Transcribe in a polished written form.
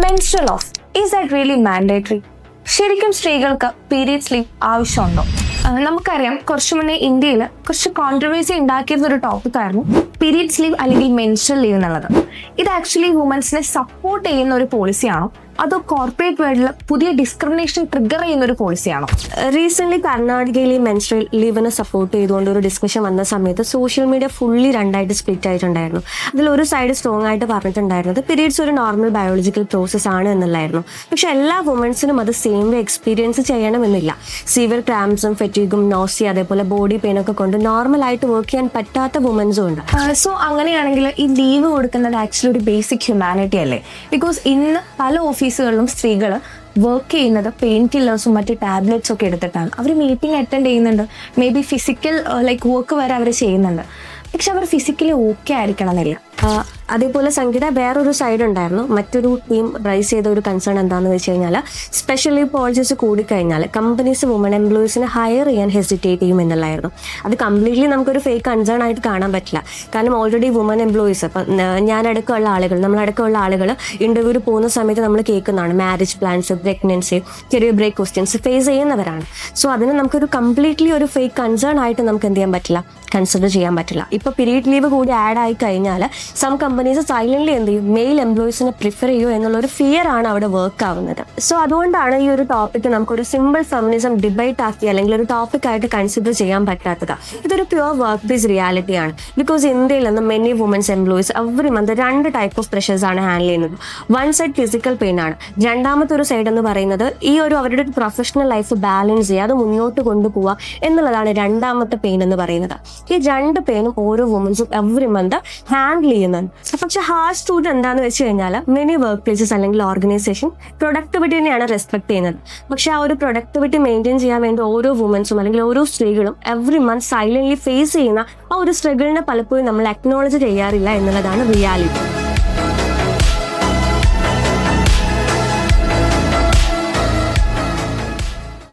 Menstrual of is that really mandatory? ശരിക്കും സ്ത്രീകൾക്ക് periods leave ആവശ്യമുണ്ടോ? നമുക്കറിയാം കുറച്ചു മുന്നേ ഇന്ത്യയിൽ കുറച്ച് കോൺട്രവേഴ്സി ഉണ്ടാക്കിയിരുന്ന ഒരു ടോപ്പിക്കായിരുന്നു പീരിയഡ്സ് ലീവ് അല്ലെങ്കിൽ മെൻസ്ട്രൽ ലീവ് എന്നുള്ളത്. ഇത് ആക്ച്വലി വുമൻസിനെ സപ്പോർട്ട് ചെയ്യുന്ന ഒരു പോളിസിയാണോ അതോ കോർപ്പറേറ്റ് വേൾഡിൽ പുതിയ ഡിസ്ക്രിമിനേഷൻ ട്രിഗർ ചെയ്യുന്ന ഒരു പോളിസിയാണോ? റീസെന്റ് കർണാടകയിൽ ഈ മെൻസ്ട്രൽ ലീവിനെ സപ്പോർട്ട് ചെയ്തുകൊണ്ട് ഒരു ഡിസ്കഷൻ വന്ന സമയത്ത് സോഷ്യൽ മീഡിയ ഫുള്ളി രണ്ടായിട്ട് സ്പ്ലിറ്റ് ആയിട്ടുണ്ടായിരുന്നു. അതിൽ ഒരു സൈഡ് സ്ട്രോങ് ആയിട്ട് പറഞ്ഞിട്ടുണ്ടായിരുന്നത് പീരീഡ്സ് ഒരു നോർമൽ ബയോളജിക്കൽ പ്രോസസ് ആണ് എന്നുള്ളായിരുന്നു. പക്ഷെ എല്ലാ വുമൻസിനും അത് സെയിം വേ എക്സ്പീരിയൻസ് ചെയ്യണമെന്നില്ല. സിവിയർ ക്രാംസും ഫെറ്റീഗും നോസി അതേപോലെ ബോഡി പെയിൻ ഒക്കെ കൊണ്ട് നോർമലായിട്ട് വർക്ക് ചെയ്യാൻ പറ്റാത്ത വുമൻസും ഉണ്ട്. സോ അങ്ങനെയാണെങ്കിൽ ഈ ലീവ് കൊടുക്കുന്നത് ആക്ച്വലി ഒരു ബേസിക് ഹ്യൂമാനിറ്റി അല്ലേ? ബിക്കോസ് ഇന്ന് പല ഓഫീസുകളിലും സ്ത്രീകൾ വർക്ക് ചെയ്യുന്നത് പെയിൻ കില്ലേഴ്സും മറ്റ് ടാബ്ലറ്റ്സ് ഒക്കെ എടുത്തിട്ടാണ്. അവർ മീറ്റിംഗ് അറ്റൻഡ് ചെയ്യുന്നുണ്ട്, മേ ബി ഫിസിക്കൽ വർക്ക് വരെ അവർ ചെയ്യുന്നുണ്ട്. പക്ഷെ അവർ ഫിസിക്കലി ഓക്കെ ആയിരിക്കണം എന്നില്ല. അതേപോലെ സംഗീത വേറൊരു സൈഡ് ഉണ്ടായിരുന്നു. മറ്റൊരു ടീം റൈസ് ചെയ്ത ഒരു കൺസേൺ എന്താണെന്ന് വെച്ച് കഴിഞ്ഞാൽ സ്പെഷ്യൽ ലീവ് പോളിസീസ് കൂടിക്കഴിഞ്ഞാൽ കമ്പനീസ് വുമൺ എംപ്ലോയീസിനെ ഹയർ ചെയ്യാൻ ഹെസിറ്റേറ്റ് ചെയ്യും എന്നുള്ളായിരുന്നു. അത് കംപ്ലീറ്റ്ലി നമുക്കൊരു ഫേക്ക് കൺസേൺ ആയിട്ട് കാണാൻ പറ്റില്ല. കാരണം ഓൾറെഡി വുമൺ എംപ്ലോയീസ് ഇപ്പം ഞാനടക്കമുള്ള ആളുകൾ നമ്മളടക്കമുള്ള ആളുകൾ ഇൻ്റർവ്യൂവിൽ പോകുന്ന സമയത്ത് നമ്മൾ കേൾക്കുന്നതാണ് marriage plans, pregnancy, career break questions face ചെയ്യുന്നവരാണ്. സോ അതിന് നമുക്കൊരു കംപ്ലീറ്റ്ലി ഒരു ഫേക്ക് കൺസേൺ ആയിട്ട് നമുക്ക് എന്ത് ചെയ്യാൻ പറ്റില്ല, കൺസിഡർ ചെയ്യാൻ പറ്റില്ല. ഇപ്പോൾ പീരീഡ് ലീവ് കൂടി ആഡ് ആയി കഴിഞ്ഞാൽ സം കമ്പനീസ് സൈലന്റ്ലി എന്ത് ചെയ്യും, മെയിൽ എംപ്ലോയീസിനെ പ്രിഫർ ചെയ്യുമോ എന്നുള്ളൊരു ഫിയർ ആണ് അവിടെ വർക്ക് ആവുന്നത്. സോ അതുകൊണ്ടാണ് ഈ ഒരു ടോപ്പിക്ക് നമുക്കൊരു സിമ്പിൾ ഫെമിനിസം ഡിബേറ്റ് ആക്കി അല്ലെങ്കിൽ ഒരു ടോപ്പിക് ആയിട്ട് കൺസിഡർ ചെയ്യാൻ പറ്റാത്തത്. ഇതൊരു പ്യുവർ വർക്ക് ബേസ് റിയാലിറ്റി ആണ്. ബിക്കോസ് ഇന്ത്യയിൽ നിന്ന് many womens employees every month 2 type of pressures ആണ് ഹാൻഡിൽ ചെയ്യുന്നത്. വൺ സൈഡ് ഫിസിക്കൽ പെയിൻ ആണ്, രണ്ടാമത്തെ ഒരു സൈഡ് എന്ന് പറയുന്നത് ഈ ഒരു അവരുടെ ഒരു പ്രൊഫഷണൽ ലൈഫ് ബാലൻസ് ചെയ്യുക, അത് മുന്നോട്ട് കൊണ്ടുപോവുക എന്നുള്ളതാണ് രണ്ടാമത്തെ പെയിൻ എന്ന് പറയുന്നത്. ഈ 2 പെയിനും ഓരോ വുമൻസും എവറി മന്ത് ഹാൻഡിൽ ചെയ്യുന്നുണ്ട്. പക്ഷെ ഹാർഡ് ട്രൂത്ത് എന്താന്ന് വെച്ച് കഴിഞ്ഞാൽ മെനി വർക്ക് പ്ലേസസ് അല്ലെങ്കിൽ ഓർഗനൈസേഷൻ പ്രൊഡക്ടിവിറ്റിനെയാണ് റെസ്പെക്ട് ചെയ്യുന്നത്. പക്ഷെ ആ ഒരു പ്രൊഡക്ടിവിറ്റി മെയിൻറ്റെയിൻ ചെയ്യാൻ വേണ്ടി ഓരോ വുമൻസും അല്ലെങ്കിൽ ഓരോ സ്ത്രീകളും എവറി മന്ത് സൈലന്റ്ലി ഫേസ് ചെയ്യുന്ന ആ ഒരു സ്ട്രഗിളിനെ പലപ്പോഴും നമ്മൾ അക്നോളജ് ചെയ്യാറില്ല എന്നുള്ളതാണ് റിയാലിറ്റി.